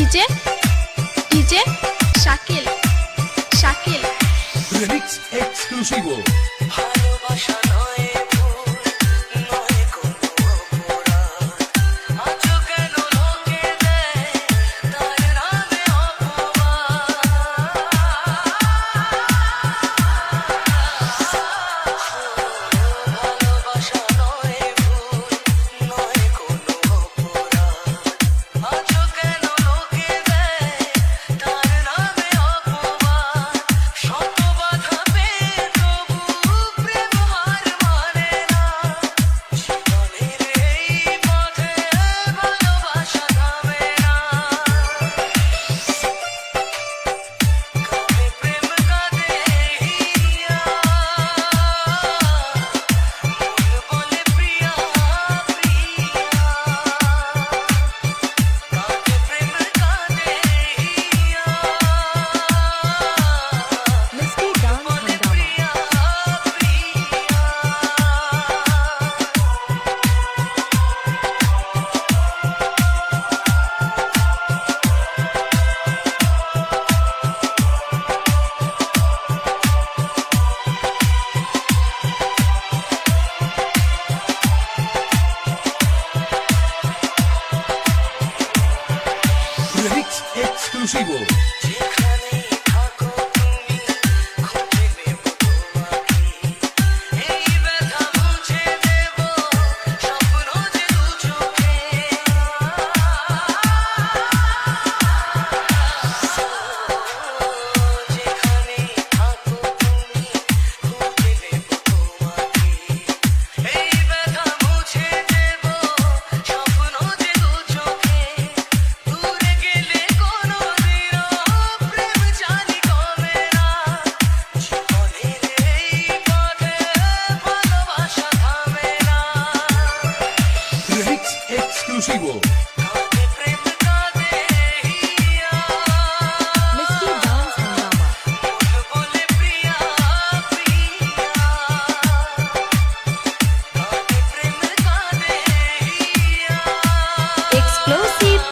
DJ DJ Shakil Shakil Remix exclusivo. ভালোবাসা নয় ভুল, নয় কোনো অপরাধ। আজও কেন লোকে দেয় তার নামে অপবাদ? ভালোবাসা নয় ভুল, নয় কোনো অপরাধ। আজও কেন লোকে দেয় তার নামে অপবাদ? শত বাধা পেয়ে তবু প্রেম হার মানে না। জীবনের এই পথে ভালোবাসা থামে না। কাঁদে প্রেম কাঁদে হিয়া, মন বলে প্রিয়া প্রিয়া। কাঁদে প্রেম কাঁদে হিয়া, মিষ্টি গান বলে হাঙ্গামা প্রিয়া প্রিয়া। Remix exclusivo. যেখানেই থাকো তুমি খুঁজে নেব তোমাকে। এই ব্যথা মুছে দেব স্বপ্ন যে দু চোখে। যেখানেই থাকো তুমি খুঁজে নেব তোমাকে। এই ব্যথা মুছে দেব স্বপ্ন যে দু চোখে। দূরে গেলে কোনোদিনও প্রেম জানি কমে না। জীবনের এই পথে ভালোবাসা থামে না। Remix exclusivo.